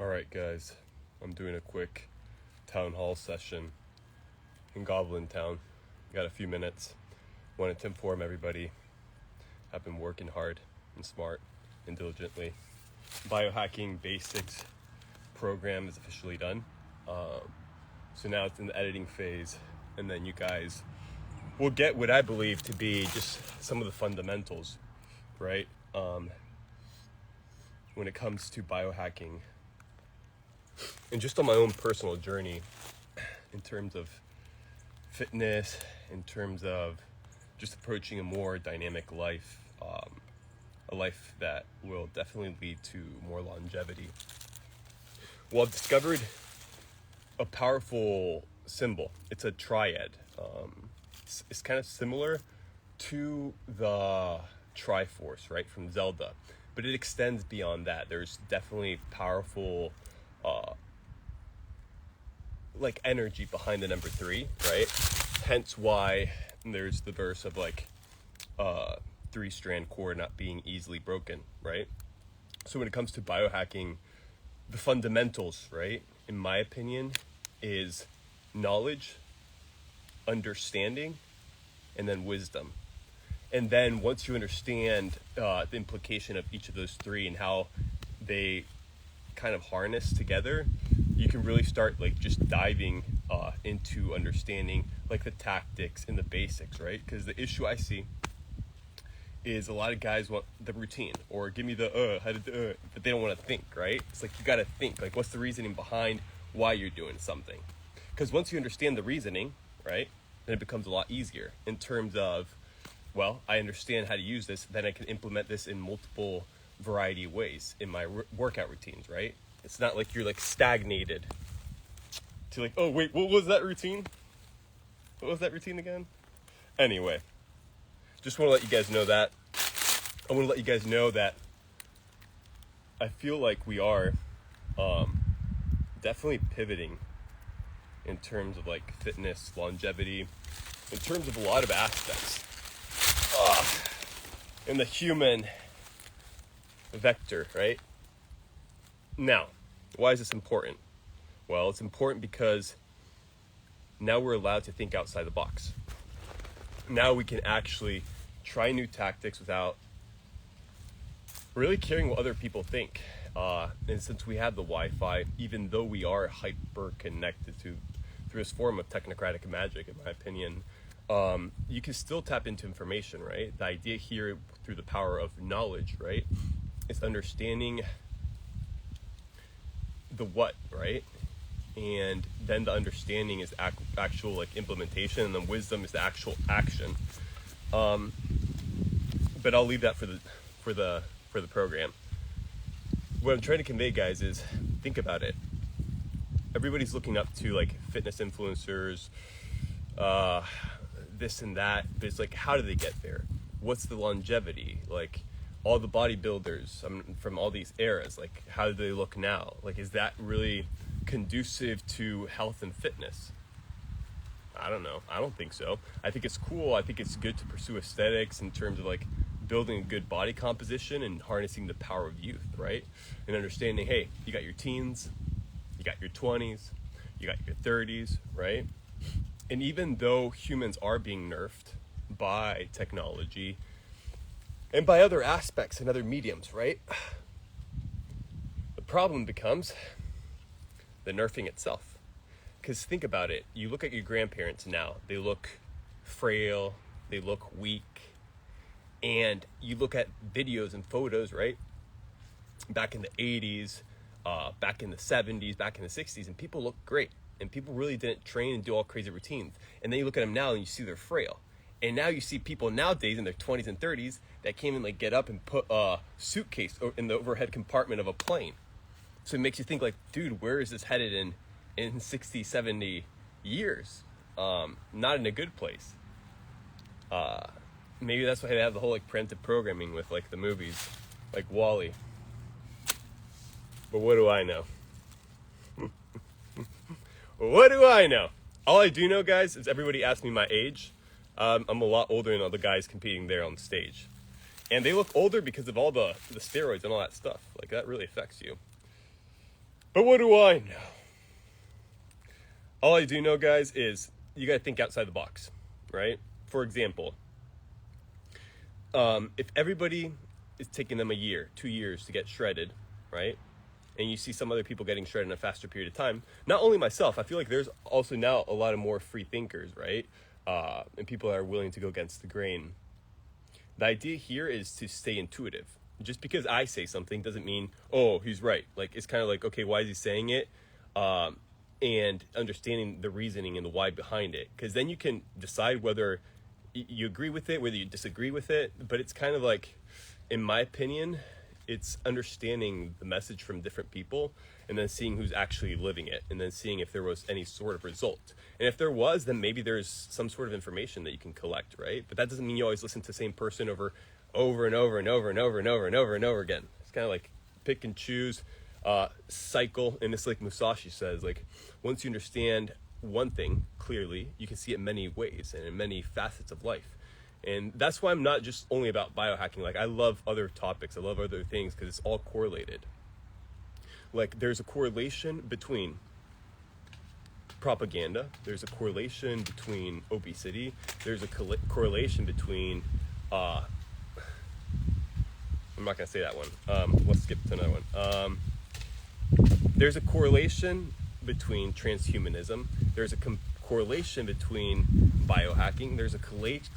Alright guys, I'm doing a quick town hall session in Goblin Town. Got a few minutes. Wanted to inform everybody I've been working hard and smart and diligently. Biohacking basics program is officially done. So now it's in the editing phase, and then you guys will get what I believe to be just some of the fundamentals, right? When it comes to biohacking, and just on my own personal journey in terms of fitness, in terms of just approaching a more dynamic life, a life that will definitely lead to more longevity. Well, I've discovered a powerful symbol. It's a triad. It's kind of similar to the Triforce, right, from Zelda, but it extends beyond that. There's definitely powerful like energy behind the number 3, right? Hence why there's the verse of like 3-strand cord not being easily broken, right? So when it comes to biohacking, the fundamentals, right, in my opinion, is knowledge, understanding, and then wisdom. And then once you understand the implication of each of those 3 and how they kind of harness together, you can really start like just diving into understanding like the tactics and the basics, right? Because the issue I see is a lot of guys want the routine or give me the how to do it, but they don't want to think, right? It's like you got to think, like what's the reasoning behind why you're doing something? Because once you understand the reasoning, right, then it becomes a lot easier in terms of, well, I understand how to use this, then I can implement this in multiple variety of ways in my workout routines, right? It's not like you're like stagnated to like, oh wait, what was that routine? What was that routine again? Anyway, just want to let you guys know that. I want to let you guys know that I feel like we are definitely pivoting in terms of like fitness, longevity, in terms of a lot of aspects in the human vector, right? Now, why is this important? Well, it's important because now we're allowed to think outside the box. Now we can actually try new tactics without really caring what other people think. And since we have the Wi-Fi, even though we are hyper connected through this form of technocratic magic, in my opinion, you can still tap into information, right? The idea here through the power of knowledge, right, is understanding the what, right? And then the understanding is actual like implementation, and then wisdom is the actual action. But I'll leave that for the program. What I'm trying to convey, guys, is think about it. Everybody's looking up to like fitness influencers, this and that, but it's like, how do they get there? What's the longevity? Like all the bodybuilders from all these eras, like how do they look now? Like, is that really conducive to health and fitness? I don't know. I don't think so. I think it's cool. I think it's good to pursue aesthetics in terms of like building a good body composition and harnessing the power of youth, right? And understanding, hey, you got your teens, you got your 20s, you got your 30s, right? And even though humans are being nerfed by technology and by other aspects and other mediums, right? The problem becomes the nerfing itself. Because think about it. You look at your grandparents now. They look frail. They look weak. And you look at videos and photos, right? Back in the 80s, back in the 70s, back in the 60s, and people look great. And people really didn't train and do all crazy routines. And then you look at them now and you see they're frail. And now you see people nowadays in their 20s and 30s that can't even like get up and put a suitcase in the overhead compartment of a plane. So it makes you think like, dude, where is this headed in 60, 70 years? Not in a good place. Maybe that's why they have the whole like preemptive programming with like the movies, like Wall-E. But what do I know? What do I know? All I do know, guys, is everybody asks me my age. I'm a lot older than all the guys competing there on stage. And they look older because of all the steroids and all that stuff. Like, that really affects you. But what do I know? All I do know, guys, is you got to think outside the box, right? For example, if everybody is taking them a year, 2 years to get shredded, right? And you see some other people getting shredded in a faster period of time, not only myself, I feel like there's also now a lot of more free thinkers, right? And people that are willing to go against the grain. The idea here is to stay intuitive. Just because I say something doesn't mean, oh, he's right. Like, it's kind of like, okay, why is he saying it? And understanding the reasoning and the why behind it. Because then you can decide whether you agree with it, whether you disagree with it. But it's kind of like, in my opinion, it's understanding the message from different people and then seeing who's actually living it and then seeing if there was any sort of result. And if there was, then maybe there's some sort of information that you can collect, right? But that doesn't mean you always listen to the same person over and over and over and over and over and over and over again. It's kind of like pick and choose, cycle. And it's like Musashi says, like, once you understand one thing clearly, you can see it many ways and in many facets of life. And that's why I'm not just only about biohacking. Like, I love other topics. I love other things because it's all correlated. Like, there's a correlation between propaganda. There's a correlation between obesity. There's a correlation between, I'm not going to say that one. Let's skip to another one. There's a correlation between transhumanism. There's a correlation between biohacking. There's a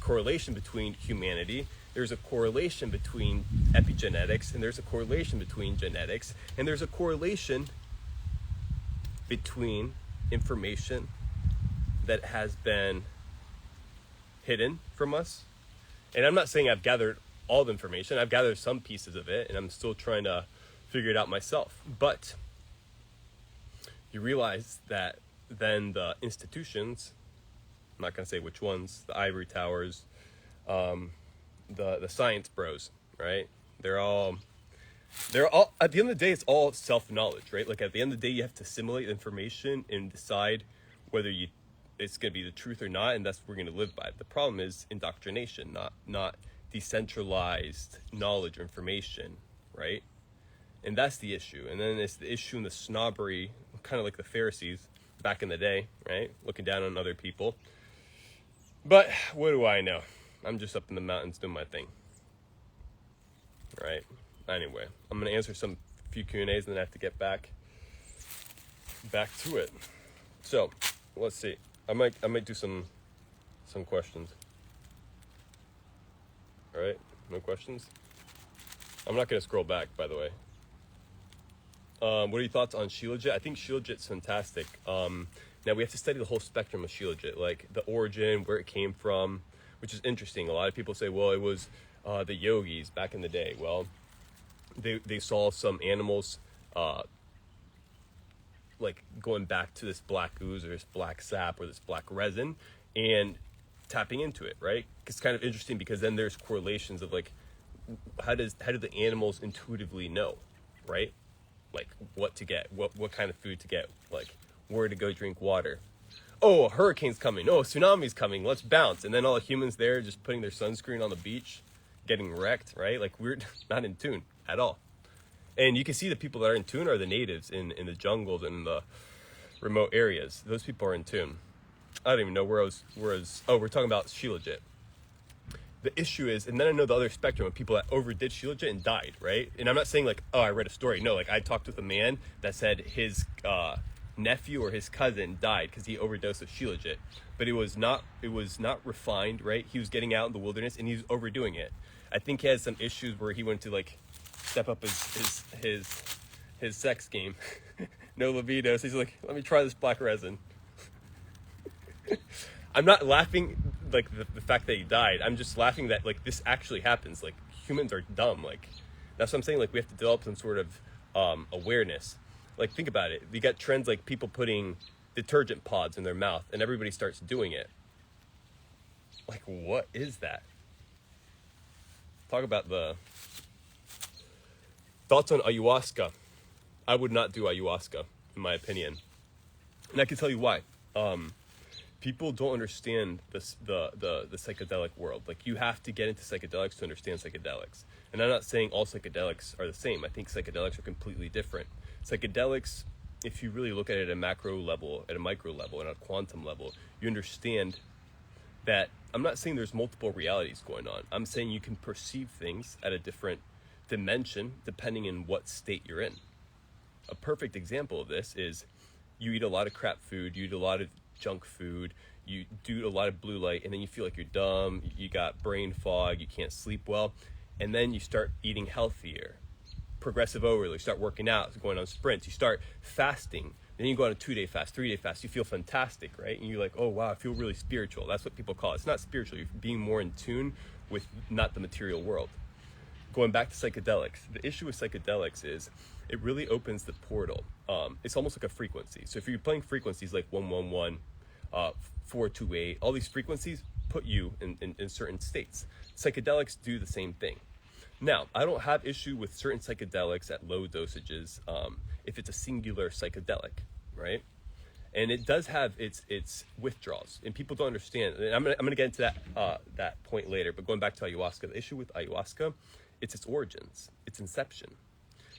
correlation between humanity. There's a correlation between epigenetics, and there's a correlation between genetics, and there's a correlation between information that has been hidden from us. And I'm not saying I've gathered all the information. I've gathered some pieces of it, and I'm still trying to figure it out myself. But you realize that then the institutions, I'm not going to say which ones, the ivory towers, the science bros, right? They're all, at the end of the day, it's all self-knowledge, right? Like, at the end of the day, you have to assimilate information and decide whether it's going to be the truth or not, and that's what we're going to live by. The problem is indoctrination, not decentralized knowledge or information, right? And that's the issue. And then it's the issue in the snobbery, kind of like the Pharisees back in the day, right? Looking down on other people. But what do I know? I'm just up in the mountains doing my thing, right? Anyway, I'm going to answer some few Q&As and then I have to get back to it. So let's see. I might do some questions. All right, no questions. I'm not going to scroll back, by the way. What are your thoughts on Shilajit? I think Shilajit's fantastic. Now we have to study the whole spectrum of Shilajit, like the origin, where it came from, which is interesting. A lot of people say, well, it was the yogis back in the day. Well, they saw some animals like going back to this black ooze or this black sap or this black resin and tapping into it, right? It's kind of interesting because then there's correlations of like, how do the animals intuitively know, right? Like what to get, what kind of food to get, like where to go drink water. Oh, a hurricane's coming. Oh, a tsunami's coming. Let's bounce. And then all the humans there just putting their sunscreen on the beach, getting wrecked, right? Like we're not in tune at all. And you can see the people that are in tune are the natives in the jungles and the remote areas. Those people are in tune. I don't even know where I was. Oh, we're talking about Shilajit. The issue is, and then I know the other spectrum of people that overdid Shilajit and died, right? And I'm not saying like, oh, I read a story. No, like I talked with a man that said his nephew or his cousin died because he overdosed with Shilajit. But it was not refined, right? He was getting out in the wilderness and he was overdoing it. I think he had some issues where he went to like step up his sex game. No libido. So he's like, let me try this black resin. I'm not laughing like the fact that he died. I'm just laughing that like this actually happens. Like humans are dumb. Like that's what I'm saying. Like we have to develop some sort of awareness. Like think about it. You got trends like people putting detergent pods in their mouth and everybody starts doing it. Like what is that? Talk about the thoughts on ayahuasca. I would not do ayahuasca in my opinion. And I can tell you why. People don't understand the psychedelic world. Like you have to get into psychedelics to understand psychedelics. And I'm not saying all psychedelics are the same. I think psychedelics are completely different. Psychedelics if you really look at it at a macro level, at a micro level, and at a quantum level, you understand that I'm not saying there's multiple realities going on. I'm saying you can perceive things at a different dimension depending on what state you're in. A perfect example of this is you eat a lot of crap food, you eat a lot of junk food, you do a lot of blue light, and then you feel like you're dumb, you got brain fog, you can't sleep well, and then you start eating healthier. Progressive overload, you start working out, going on sprints, you start fasting, then you go on a 2-day fast, 3-day fast, you feel fantastic, right? And you're like, oh wow, I feel really spiritual. That's what people call it. It's not spiritual, you're being more in tune with not the material world. Going back to psychedelics, the issue with psychedelics is it really opens the portal. It's almost like a frequency. So if you're playing frequencies like 111, 428, all these frequencies put you in certain states. Psychedelics do the same thing. Now, I don't have issue with certain psychedelics at low dosages if it's a singular psychedelic, right? And it does have its withdrawals, and people don't understand. And I'm gonna get into that point later. But going back to ayahuasca, the issue with ayahuasca, it's its origins, its inception.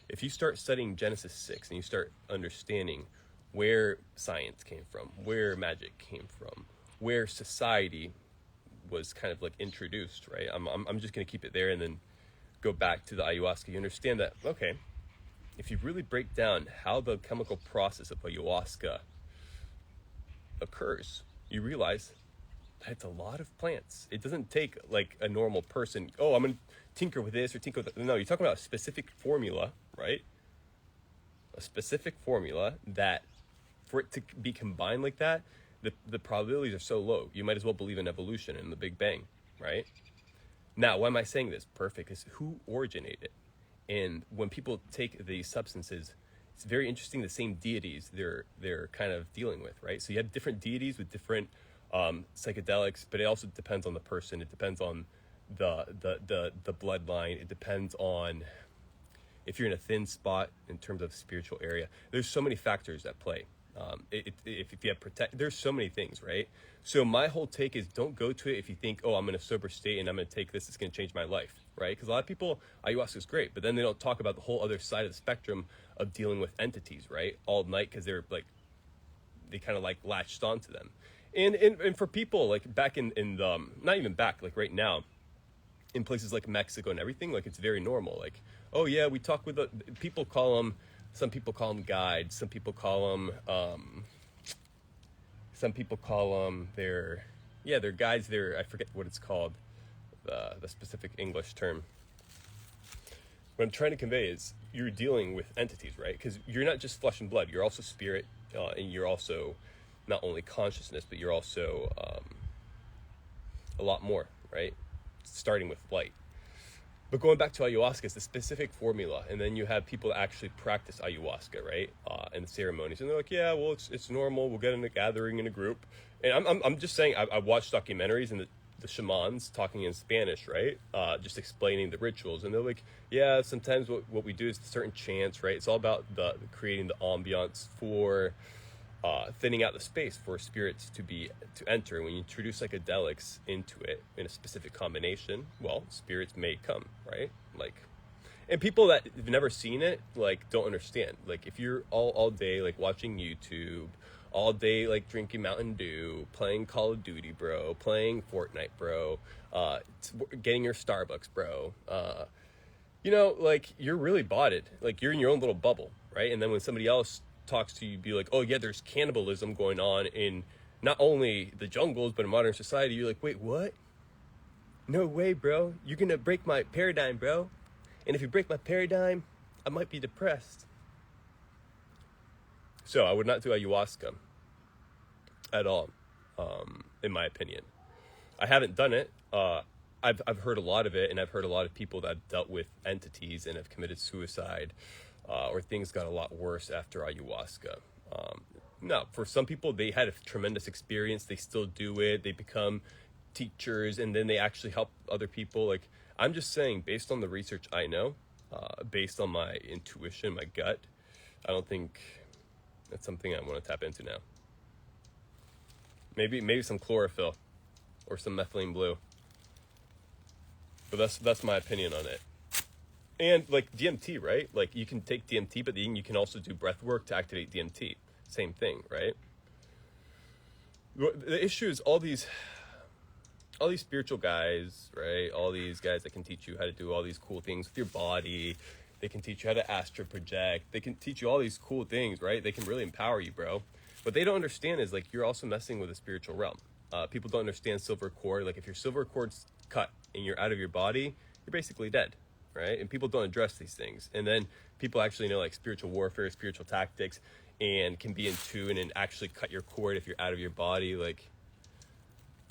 If you start studying Genesis 6 and you start understanding where science came from, where magic came from, where society was kind of like introduced, right? I'm just gonna keep it there and then go back to the ayahuasca. You understand that, okay, if you really break down how the chemical process of ayahuasca occurs, you realize that it's a lot of plants. It doesn't take like a normal person, oh, I'm going to tinker with this or tinker with that. No, you're talking about a specific formula, right? A specific formula that for it to be combined like that, the probabilities are so low. You might as well believe in evolution and the Big Bang, right? Now, why am I saying this? Perfect is who originated. And when people take these substances, it's very interesting, the same deities they're kind of dealing with, right? So you have different deities with different psychedelics, but it also depends on the person. It depends on the bloodline. It depends on if you're in a thin spot in terms of spiritual area. There's so many factors at play. If you have there's so many things, right? So my whole take is don't go to it if you think, oh, I'm in a sober state and I'm going to take this, it's going to change my life, right? Because a lot of people, ayahuasca is great, but then they don't talk about the whole other side of the spectrum of dealing with entities, right? All night, because they're like, they kind of like latched onto them. And for people like back in the, not even back, like right now, in places like Mexico and everything, like it's very normal. Like, oh yeah, we talk with people call them, some people call them guides, some people call them, they're guides, I forget what it's called, the specific English term. What I'm trying to convey is you're dealing with entities, right? Because you're not just flesh and blood, you're also spirit, and you're also not only consciousness, but you're also a lot more, right? Starting with light. But going back to ayahuasca, it's the specific formula, and then you have people that actually practice ayahuasca, right? In the ceremonies, and they're like, yeah, well, it's normal. We'll get in a gathering in a group, and I'm just saying, I watched documentaries and the shamans talking in Spanish, right? Just explaining the rituals, and they're like, yeah, sometimes what we do is certain chants, right? It's all about creating the ambiance for thinning out the space for spirits to enter. And when you introduce psychedelics into it in a specific combination, well, spirits may come, right? Like, and people that have never seen it, like, don't understand. Like, if you're all day, like, watching YouTube, all day, like, drinking Mountain Dew, playing Call of Duty, bro, playing Fortnite, bro, getting your Starbucks, bro, you know, like, you're really botted. Like, you're in your own little bubble, right? And then when somebody else talks to you, be like, oh yeah, there's cannibalism going on in not only the jungles but in modern society, you're like, wait, what? No way, bro. You're gonna break my paradigm, bro. And if you break my paradigm, I might be depressed. So I would not do ayahuasca at all, in my opinion. I haven't done it. I've heard a lot of it, and I've heard a lot of people that have dealt with entities and have committed suicide, or things got a lot worse after ayahuasca. No, for some people, they had a tremendous experience. They still do it. They become teachers, and then they actually help other people. Like, I'm just saying, based on the research I know, based on my intuition, my gut, I don't think that's something I want to tap into now. Maybe some chlorophyll or some methylene blue. But that's my opinion on it. And like DMT, right? Like you can take DMT, but then you can also do breath work to activate DMT. Same thing, right? The issue is all these spiritual guys, right? All these guys that can teach you how to do all these cool things with your body. They can teach you how to astral project. They can teach you all these cool things, right? They can really empower you, bro. What they don't understand is like you're also messing with the spiritual realm. People don't understand silver cord. Like if your silver cord's cut and you're out of your body, you're basically dead, right? And people don't address these things. And then people actually know like spiritual warfare, spiritual tactics, and can be in tune and actually cut your cord if you're out of your body. Like,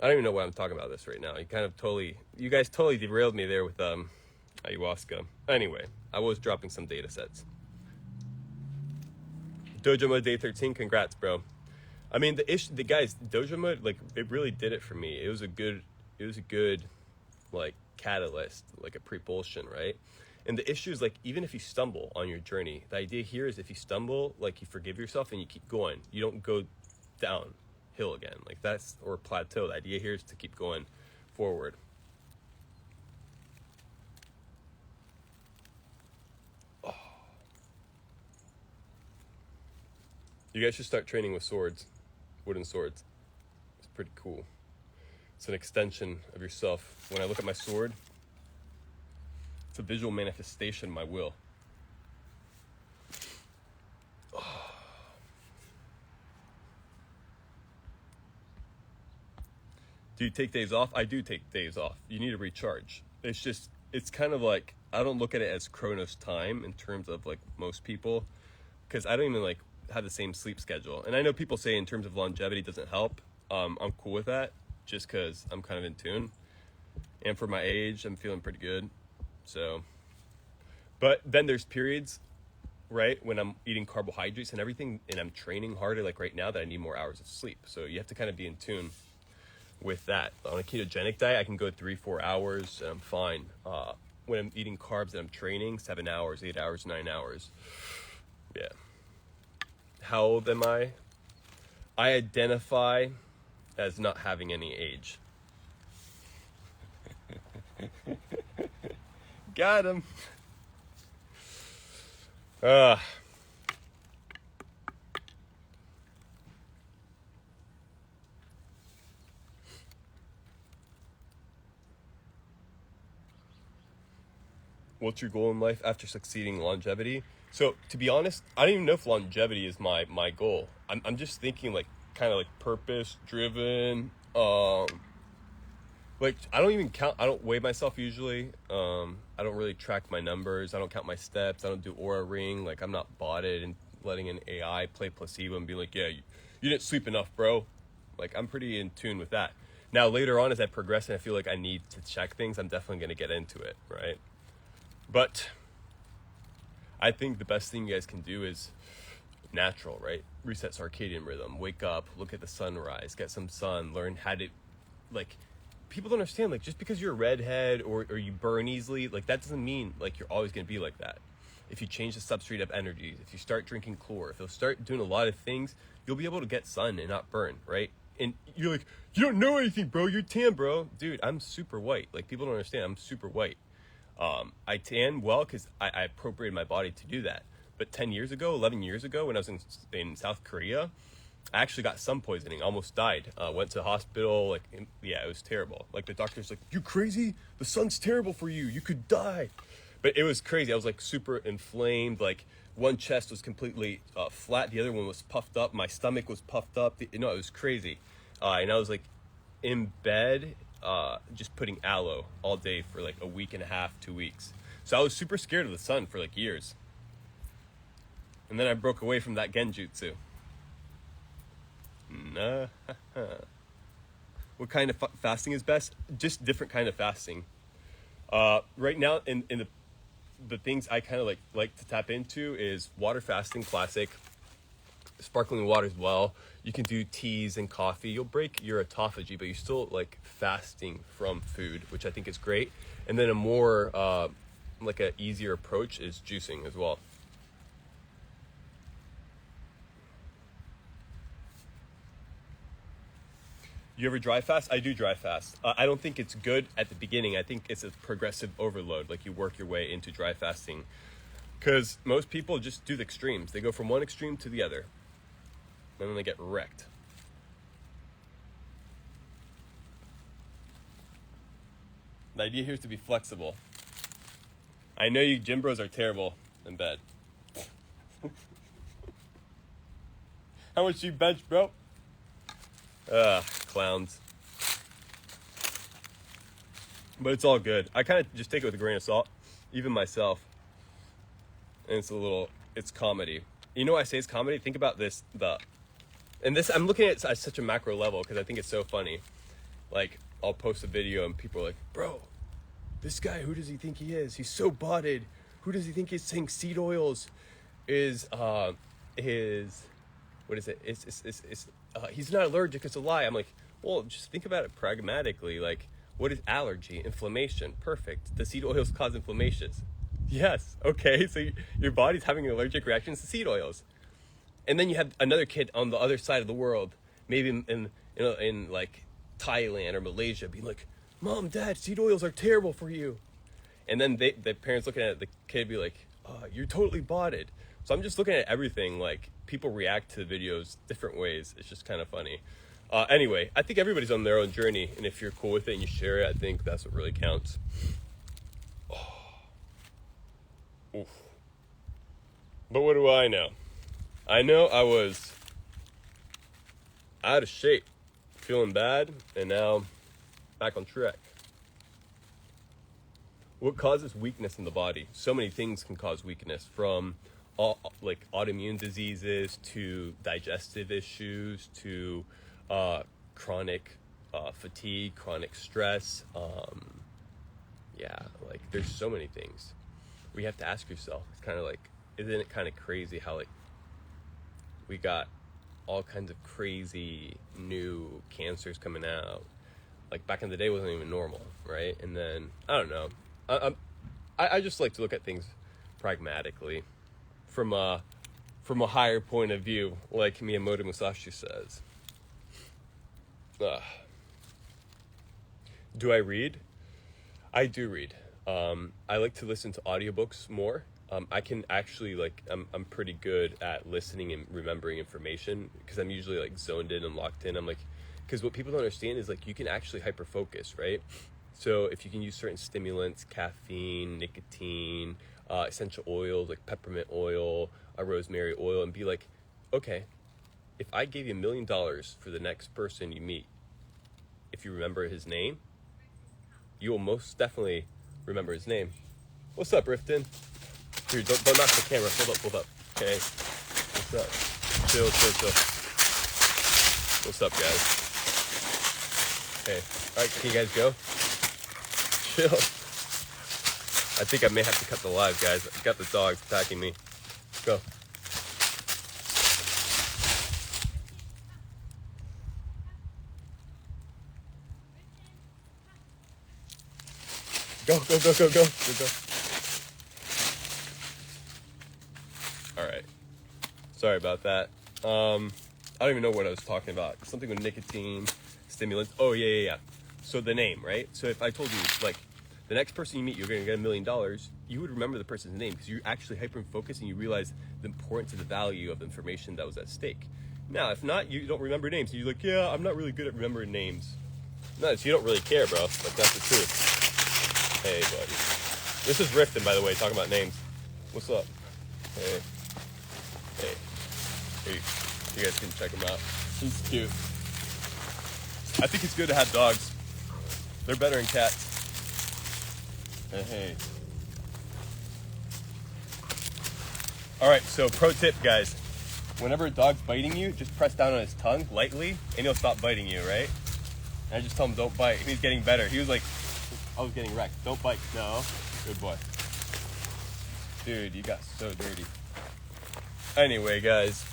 I don't even know why I'm talking about this right now. You guys totally derailed me there with ayahuasca. Anyway, I was dropping some data sets. Dojo Mode Day 13, congrats, bro. I mean, the guys, Dojo Mode, like, it really did it for me. It was a good, like, catalyst, like a propulsion, right? And the issue is, like, even if you stumble on your journey, the idea here is if you stumble, like, you forgive yourself and you keep going. You don't go downhill again. Like, that's, or plateau. The idea here is to keep going forward. Oh. You guys should start training with swords, wooden swords. It's pretty cool. It's an extension of yourself. When I look at my sword, it's a visual manifestation of my will. Oh. Do you take days off? I do take days off. You need to recharge. It's kind of like, I don't look at it as Chronos time in terms of like most people, because I don't even like have the same sleep schedule. And I know people say in terms of longevity doesn't help. I'm cool with that just because I'm kind of in tune. And for my age, I'm feeling pretty good. So, but then there's periods, right, when I'm eating carbohydrates and everything, and I'm training harder, like right now, that I need more hours of sleep. So you have to kind of be in tune with that. On a ketogenic diet, I can go 3-4 hours and I'm fine. When I'm eating carbs and I'm training, 7 hours, 8 hours, 9 hours. Yeah. How old am I? I identify as not having any age. Got him. What's your goal in life after succeeding longevity? So to be honest, I don't even know if longevity is my goal. I'm just thinking like kind of like purpose driven. Like I don't even count. I don't weigh myself usually. I don't really track my numbers. I don't count my steps. I don't do Aura Ring. Like I'm not botted and letting an AI play placebo and be like, yeah, you didn't sleep enough, bro. Like I'm pretty in tune with that. Now later on as I progress and I feel like I need to check things, I'm definitely going to get into it, right? But I think the best thing you guys can do is natural, right? Reset circadian rhythm, wake up, look at the sunrise, get some sun, learn how to, like, people don't understand, like, just because you're a redhead or you burn easily, like, that doesn't mean, like, you're always going to be like that. If you change the substrate of energy, if you start drinking chlor, if you'll start doing a lot of things, you'll be able to get sun and not burn, right? And you're like, you don't know anything, bro. You're tan, bro. Dude, I'm super white. Like, people don't understand. I'm super white. I tan well because I appropriated my body to do that. But 10 years ago, 11 years ago, when I was in South Korea, I actually got sun poisoning, almost died. Went to the hospital, yeah, it was terrible. Like the doctor's like, you crazy? The sun's terrible for you. You could die. But it was crazy. I was like super inflamed. Like one chest was completely flat. The other one was puffed up. My stomach was puffed up. It was crazy. And I was like in bed, just putting aloe all day for like a week and a half, 2 weeks. So I was super scared of the sun for like years. And then I broke away from that genjutsu. Nah. What kind of fasting is best? Just different kind of fasting. Right now, in the things I kind of like to tap into is water fasting, classic. Sparkling water as well. You can do teas and coffee. You'll break your autophagy, but you're still like fasting from food, which I think is great. And then a more like a easier approach is juicing as well. You ever dry fast? I do dry fast. I don't think it's good at the beginning. I think it's a progressive overload. Like you work your way into dry fasting. Because most people just do the extremes. They go from one extreme to the other. And then they get wrecked. The idea here is to be flexible. I know you gym bros are terrible in bed. How much you bench, bro? Clowns. But it's all good. I kind of just take it with a grain of salt. Even myself. And it's comedy. You know why I say it's comedy? Think about this, I'm looking at it at such a macro level because I think it's so funny. Like, I'll post a video and people are like, bro, this guy, who does he think he is? He's so botted. Who does he think he's saying seed oils is, what is it? He's not allergic, it's a lie. I'm like, well, just think about it pragmatically. Like, what is allergy? Inflammation. Perfect. The seed oils cause inflammations. Yes. Okay. So your body's having allergic reactions to seed oils. And then you have another kid on the other side of the world, maybe in like Thailand or Malaysia, being like, Mom, Dad, seed oils are terrible for you. And then the parents looking at the kid be like, oh, you're totally botted. So I'm just looking at everything, like people react to the videos different ways. It's just kind of funny. Anyway, I think everybody's on their own journey. And if you're cool with it and you share it, I think that's what really counts. Oof. But what do I know? I know I was out of shape, feeling bad, and now back on track. What causes weakness in the body? So many things can cause weakness, from like autoimmune diseases to digestive issues to chronic fatigue, chronic stress. Like there's so many things. We have to ask yourself. It's kind of like, isn't it kind of crazy how like we got all kinds of crazy new cancers coming out? Like back in the day, it wasn't even normal, right? And then I don't know. I just like to look at things pragmatically, from a higher point of view, like Miyamoto Musashi says. Do I read? I do read. I like to listen to audiobooks more. I can actually I'm pretty good at listening and remembering information because I'm usually like zoned in and locked in. I'm like, because what people don't understand is like you can actually hyper focus, right? So if you can use certain stimulants, caffeine, nicotine, essential oils like peppermint oil, rosemary oil, and be like, okay, if I gave you $1 million for the next person you meet, if you remember his name, you will most definitely remember his name. What's up, Rifton? Here, don't knock the camera. Hold up. Okay. What's up? Chill. What's up, guys? Hey. All right, can you guys go? Chill. I think I may have to cut the live, guys. I got the dogs attacking me. Go. Go. All right. Sorry about that. I don't even know what I was talking about. Something with nicotine, stimulants. Oh, yeah. So the name, right? So if I told you, like, the next person you meet, you're going to get $1 million, you would remember the person's name because you're actually hyper-focused and you realize the importance of the value of the information that was at stake. Now, if not, you don't remember names. You're like, yeah, I'm not really good at remembering names. No, so you don't really care, bro. Like, that's the truth. Hey, buddy. This is Rifton, by the way, talking about names. What's up? Hey. You guys can check him out. He's cute. I think it's good to have dogs. They're better than cats. Hey. All right, so pro tip, guys. Whenever a dog's biting you, just press down on his tongue lightly, and he'll stop biting you, right? And I just tell him, don't bite. He's getting better. He was like, I was getting wrecked. Don't bite. No. Good boy. Dude, you got so dirty. Anyway, guys.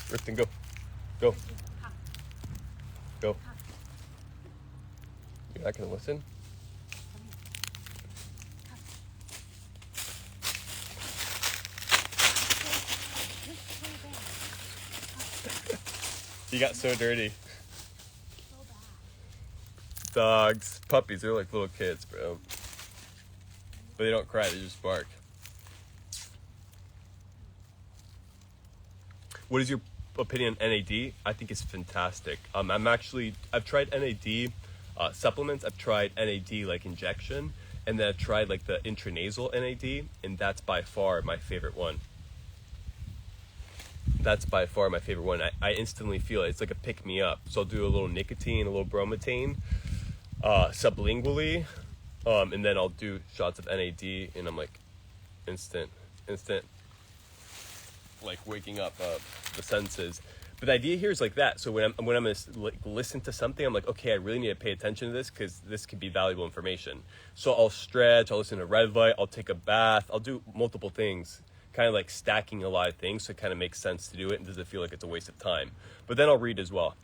Rifton, go. You're not gonna listen? You got so dirty. So bad. Dogs, puppies, they're like little kids, bro. But they don't cry, they just bark. What is your opinion on NAD? I think it's fantastic. I've tried NAD supplements. I've tried NAD like injection, and then I've tried like the intranasal NAD, and that's by far my favorite one. I instantly feel it. It's like a pick me up. So I'll do a little nicotine, a little bromotain, sublingually, and then I'll do shots of NAD, and I'm like instant, like waking up the senses. But the idea here is like that. So when I'm gonna like listen to something, I'm like, okay, I really need to pay attention to this because this could be valuable information. So I'll stretch, I'll listen to red light, I'll take a bath, I'll do multiple things, kind of like stacking a lot of things, so it kind of makes sense to do it and doesn't feel like it's a waste of time. But then I'll read as well.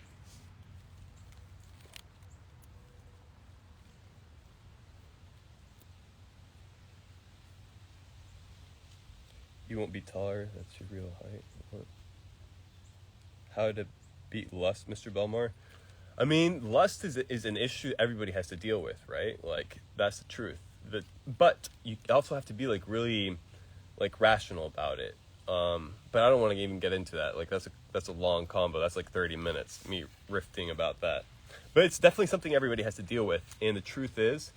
You won't be taller. That's your real height. What? How to beat lust, Mr. Belmar? I mean, lust is an issue everybody has to deal with, right? Like, that's the truth. But you also have to be like really like rational about it. But I don't want to even get into that. Like, that's a long combo. That's like 30 minutes, me riffing about that. But it's definitely something everybody has to deal with. And the truth is,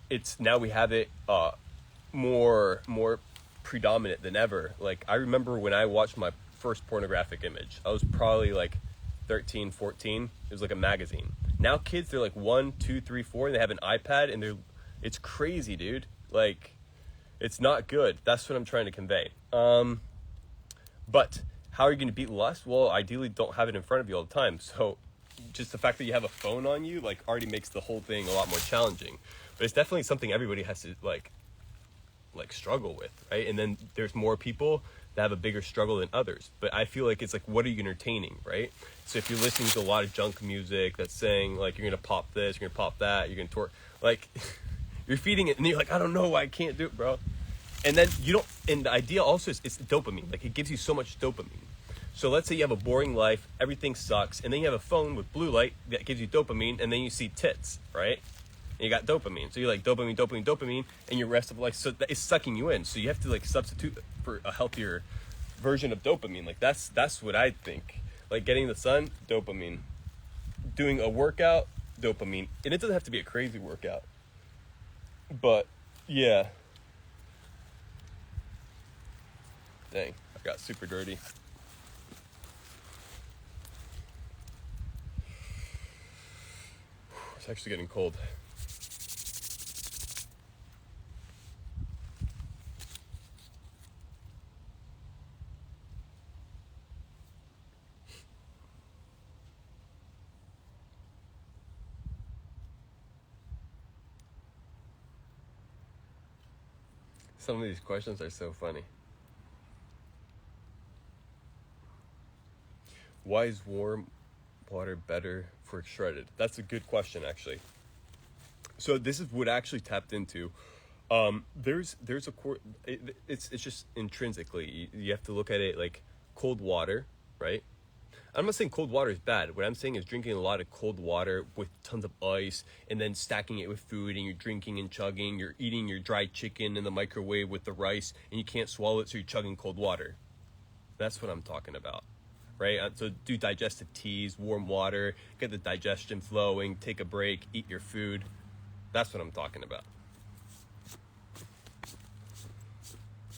it's now we have it more predominant than ever. Like, I remember when I watched my first pornographic image, I was probably like 13, 14. It was like a magazine. Now kids, they're like 1, 2, 3, 4, and they have an iPad, and it's crazy, dude. Like, it's not good. That's what I'm trying to convey. But how are you going to beat lust? Well, ideally don't have it in front of you all the time. So just the fact that you have a phone on you, like, already makes the whole thing a lot more challenging. But it's definitely something everybody has to like struggle with, right? And then there's more people that have a bigger struggle than others. But I feel like it's like, what are you entertaining, right? So if you're listening to a lot of junk music that's saying like, you're gonna pop this, you're gonna pop that, you're gonna twerk, like you're feeding it, and you're like, I don't know why I can't do it, bro. And then you don't, and the idea also is it's dopamine. Like, it gives you so much dopamine. So let's say you have a boring life, everything sucks, and then you have a phone with blue light that gives you dopamine, and then you see tits, right? And you got dopamine. So you're like dopamine, and your rest of life, so it's sucking you in. So you have to like substitute for a healthier version of dopamine. Like, that's what I think. Like, getting the sun, dopamine. Doing a workout, dopamine. And it doesn't have to be a crazy workout. But yeah. Dang, I got super dirty. It's actually getting cold. Some of these questions are so funny. Why is warm water better for shredded? That's a good question, actually. So this is what I actually tapped into. There's a it's just intrinsically, you have to look at it like cold water, right? I'm not saying cold water is bad. What I'm saying is drinking a lot of cold water with tons of ice and then stacking it with food, and you're drinking and chugging, you're eating your dried chicken in the microwave with the rice, and you can't swallow it, so you're chugging cold water. That's what I'm talking about, right? So do digestive teas, warm water, get the digestion flowing, take a break, eat your food. That's what I'm talking about.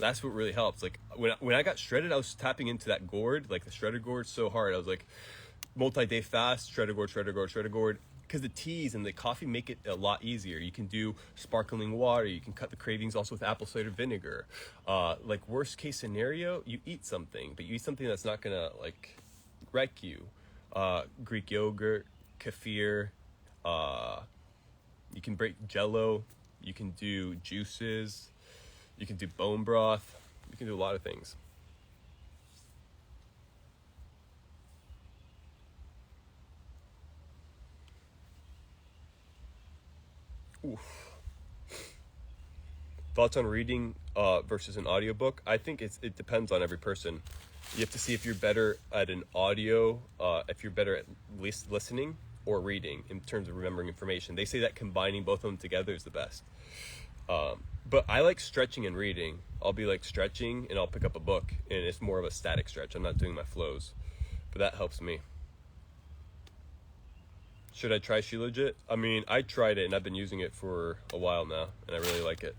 That's what really helps. Like, when I got shredded, I was tapping into that gourd, like the shredded gourd, so hard. I was like, multi-day fast, shredded gourd. Because the teas and the coffee make it a lot easier. You can do sparkling water. You can cut the cravings also with apple cider vinegar. Like, worst case scenario, you eat something, but you eat something that's not gonna like wreck you. Greek yogurt, kefir. You can break Jello. You can do juices. You can do bone broth. You can do a lot of things. Oof. Thoughts on reading versus an audiobook? I think it depends on every person. You have to see if you're better at an audio, if you're better at least listening or reading in terms of remembering information. They say that combining both of them together is the best. But I like stretching and reading. I'll be like stretching and I'll pick up a book, and it's more of a static stretch. I'm not doing my flows, but that helps me. Should I try Shilajit? I mean, I tried it and I've been using it for a while now, and I really like it.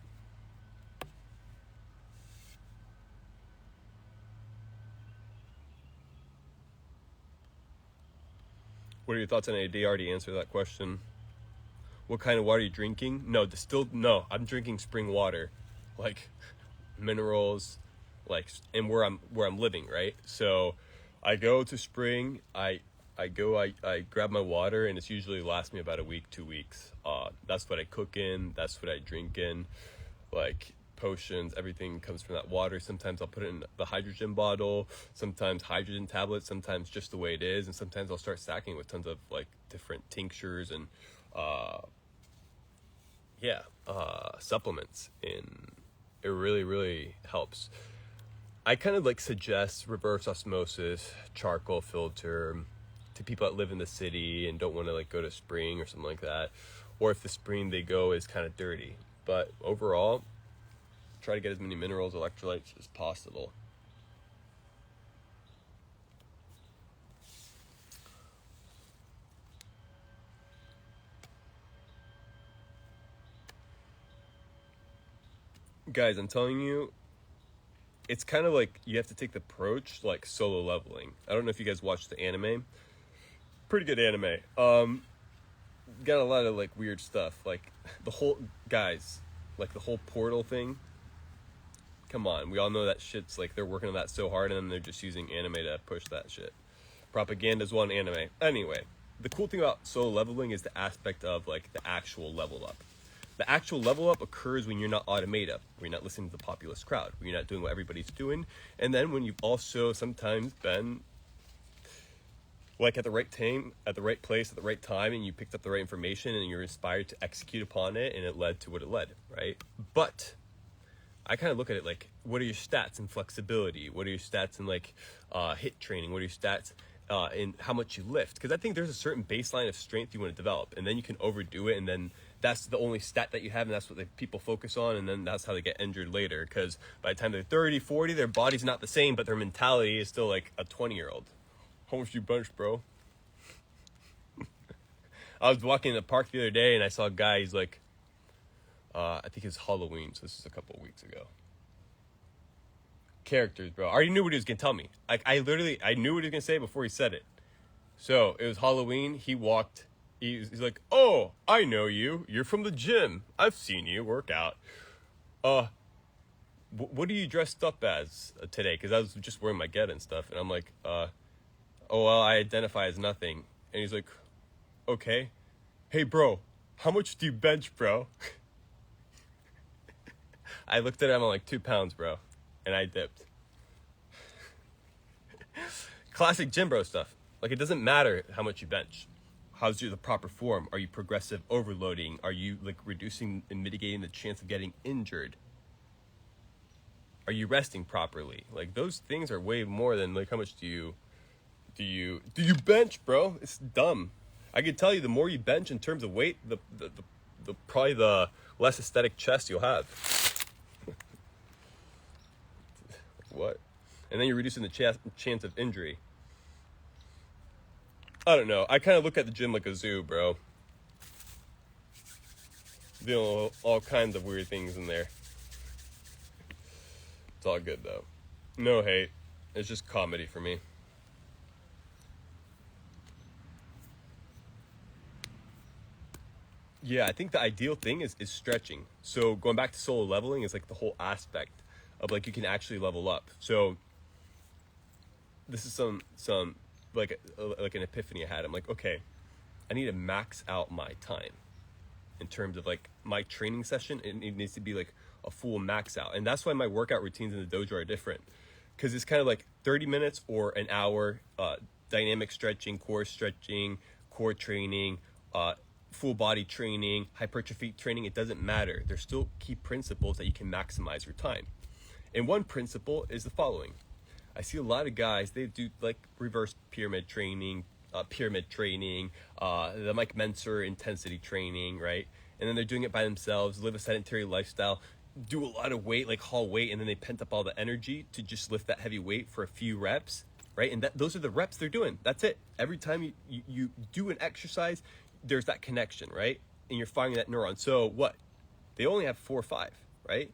What are your thoughts on AD? I already answered that question. What kind of water are you drinking? No, distilled. No, I'm drinking spring water, like minerals, like, and where I'm living, right? So, I go to spring. I grab my water, and it's usually lasts me about a week, 2 weeks. That's what I cook in. That's what I drink in, like potions. Everything comes from that water. Sometimes I'll put it in the hydrogen bottle. Sometimes hydrogen tablets. Sometimes just the way it is, and sometimes I'll start stacking with tons of like different tinctures and supplements, and it really helps. I kind of like suggest reverse osmosis, charcoal filter to people that live in the city and don't want to like go to spring or something like that, or if the spring they go is kind of dirty. But overall, try to get as many minerals, electrolytes as possible. Guys, I'm telling you, it's kind of like you have to take the approach like Solo Leveling. I don't know if you guys watched the anime. Pretty good anime. Got a lot of like weird stuff, like the whole portal thing. Come on, we all know that shit's like they're working on that so hard, and then they're just using anime to push that shit. Propaganda's one anime. Anyway, the cool thing about Solo Leveling is the aspect of like the actual level up. The actual level up occurs when you're not automata, when you're not listening to the populist crowd, when you're not doing what everybody's doing, and then when you've also sometimes been like at the right time, at the right place, at the right time, and you picked up the right information and you're inspired to execute upon it, and it led to what it led, right? But I kind of look at it like, what are your stats in flexibility? What are your stats in like hit training? What are your stats in how much you lift? Because I think there's a certain baseline of strength you want to develop, and then you can overdo it, and then that's the only stat that you have, and that's what the people focus on, and then that's how they get injured later, because by the time they're 30, 40, their body's not the same, but their mentality is still like a 20-year-old. How much do you bench, bro? I was walking in the park the other day, and I saw a guy, he's like, I think it's Halloween, so this is a couple of weeks ago. Characters, bro. I already knew what he was going to tell me. Like, I knew what he was going to say before he said it. So, it was Halloween, he walked. He's like, oh, I know you. You're from the gym. I've seen you work out. What are you dressed up as today? Because I was just wearing my get and stuff. And I'm like, oh, well, I identify as nothing. And he's like, okay. Hey, bro, how much do you bench, bro? I looked at him, I'm like, 2 pounds, bro. And I dipped. Classic gym bro stuff. Like, it doesn't matter how much you bench. How's the proper form? Are you progressive overloading? Are you like reducing and mitigating the chance of getting injured? Are you resting properly? Like, those things are way more than like how much do you bench, bro? It's dumb. I can tell you, the more you bench in terms of weight, the probably the less aesthetic chest you'll have. What? And then you're reducing the chance of injury. I don't know. I kind of look at the gym like a zoo, bro. Doing all kinds of weird things in there. It's all good, though. No hate. It's just comedy for me. Yeah, I think the ideal thing is stretching. So going back to Solo Leveling is like the whole aspect of like you can actually level up. So this is some like an epiphany I had. I'm like, okay, I need to max out my time in terms of like my training session. It needs to be like a full max out, and that's why my workout routines in the dojo are different, because it's kind of like 30 minutes or an hour dynamic stretching, core training, full body training, hypertrophy training. It doesn't matter. There's still key principles that you can maximize your time, and one principle is the following. I see a lot of guys, they do like reverse pyramid training, the Mike Menser intensity training, right? And then they're doing it by themselves, live a sedentary lifestyle, do a lot of weight, like haul weight, and then they pent up all the energy to just lift that heavy weight for a few reps, right? And those are the reps they're doing. That's it. Every time you do an exercise, there's that connection, right? And you're firing that neuron. So what? They only have 4 or 5, right?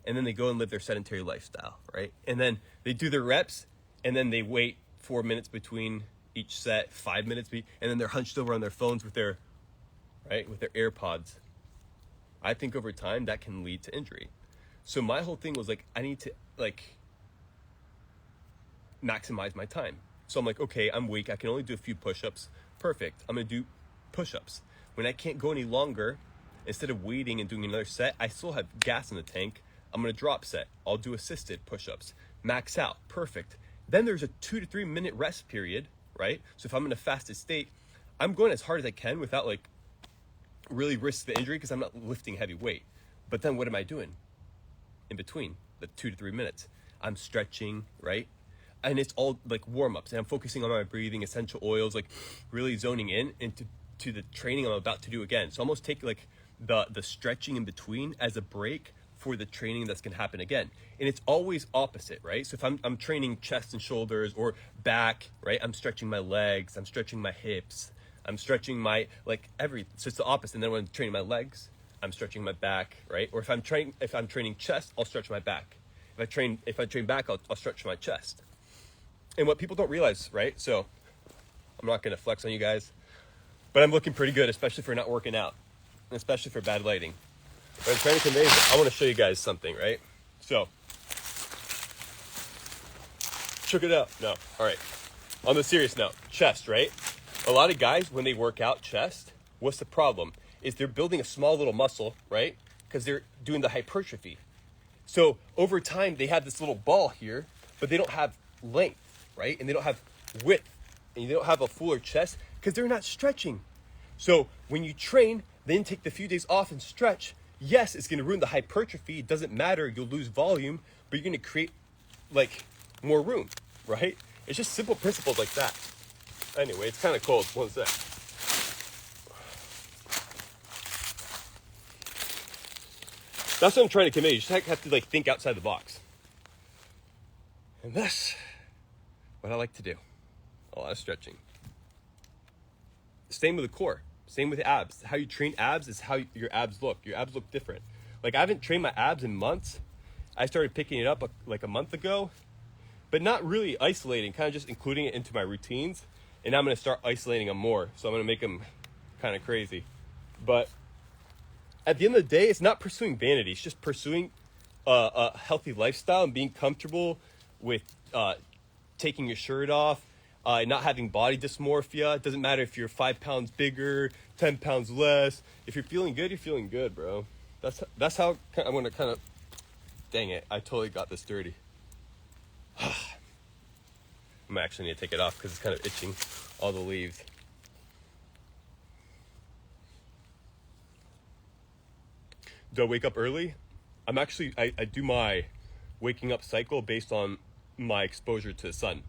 And then they go and live their sedentary lifestyle, right? And then they do their reps, and then they wait 4 minutes between each set, 5 minutes, and then they're hunched over on their phones with their AirPods. I think over time that can lead to injury. So my whole thing was like, I need to like maximize my time. So I'm like, okay, I'm weak. I can only do a few push-ups. Perfect. I'm going to do push-ups. When I can't go any longer, instead of waiting and doing another set, I still have gas in the tank. I'm going to drop set. I'll do assisted push-ups. Max out. Perfect. Then there's a 2 to 3 minute rest period, right? So if I'm in a fasted state, I'm going as hard as I can without like really risk the injury because I'm not lifting heavy weight. But then what am I doing in between the 2 to 3 minutes? I'm stretching, right? And it's all like warm-ups, and I'm focusing on my breathing, essential oils, like really zoning in into the training I'm about to do again. So almost take like the stretching in between as a break for the training that's gonna happen again. And it's always opposite, right? So if I'm training chest and shoulders or back, right? I'm stretching my legs, I'm stretching my hips, I'm stretching my so it's the opposite. And then when I'm training my legs, I'm stretching my back, right? Or if I'm training chest, I'll stretch my back. If I train back, I'll stretch my chest. And what people don't realize, right? So I'm not gonna flex on you guys, but I'm looking pretty good, especially for not working out, and especially for bad lighting. What I'm trying to convey is I want to show you guys something, right? So check it out. No, all right. On the serious note, chest, right? A lot of guys, when they work out chest, what's the problem? Is they're building a small little muscle, right? Because they're doing the hypertrophy. So over time, they have this little ball here, but they don't have length, right? And they don't have width, and they don't have a fuller chest because they're not stretching. So when you train, then take the few days off and stretch, yes, it's going to ruin the hypertrophy. It doesn't matter. You'll lose volume, but you're going to create like more room, right? It's just simple principles like that. Anyway, it's kind of cold. One sec. That's what I'm trying to convey. You just have to like think outside the box. And that's what I like to do. A lot of stretching. Same with the core. Same with abs. How you train abs is how your abs look. Your abs look different. Like I haven't trained my abs in months. I started picking it up like a month ago, but not really isolating, kind of just including it into my routines. And I'm going to start isolating them more. So I'm going to make them kind of crazy. But at the end of the day, it's not pursuing vanity. It's just pursuing a healthy lifestyle and being comfortable with taking your shirt off, not having body dysmorphia. It doesn't matter if you're 5 pounds bigger, 10 pounds less. If you're feeling good, you're feeling good, bro. That's how I'm going to kind of, dang it, I totally got this dirty. I'm actually need to take it off because it's kind of itching all the leaves. Do I wake up early? I do my waking up cycle based on my exposure to the sun.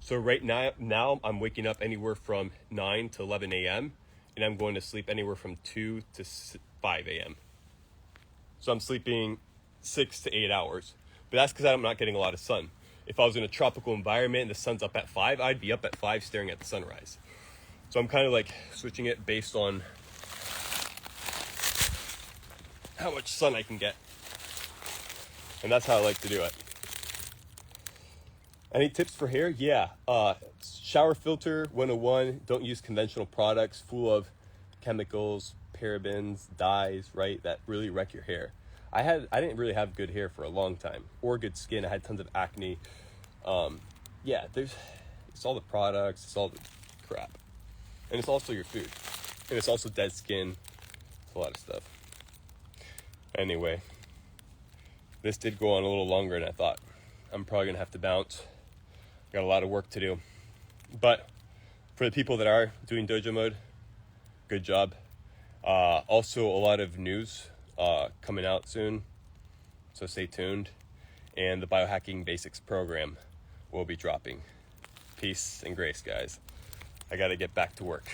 So right now I'm waking up anywhere from 9 to 11 a.m. and I'm going to sleep anywhere from 2 to 5 a.m. So I'm sleeping 6 to 8 hours. But that's because I'm not getting a lot of sun. If I was in a tropical environment and the sun's up at 5, I'd be up at 5 staring at the sunrise. So I'm kind of like switching it based on how much sun I can get. And that's how I like to do it. Any tips for hair? Yeah. Shower filter 101. Don't use conventional products full of chemicals, parabens, dyes, right? That really wreck your hair. I didn't really have good hair for a long time or good skin. I had tons of acne. It's all the products, it's all the crap. And it's also your food. And it's also dead skin. It's a lot of stuff. Anyway, this did go on a little longer than I thought. I'm probably gonna have to bounce. Got a lot of work to do. But for the people that are doing dojo mode, good job. Also a lot of news coming out soon, so stay tuned. And the biohacking basics program will be dropping. Peace and grace, guys. I got to get back to work.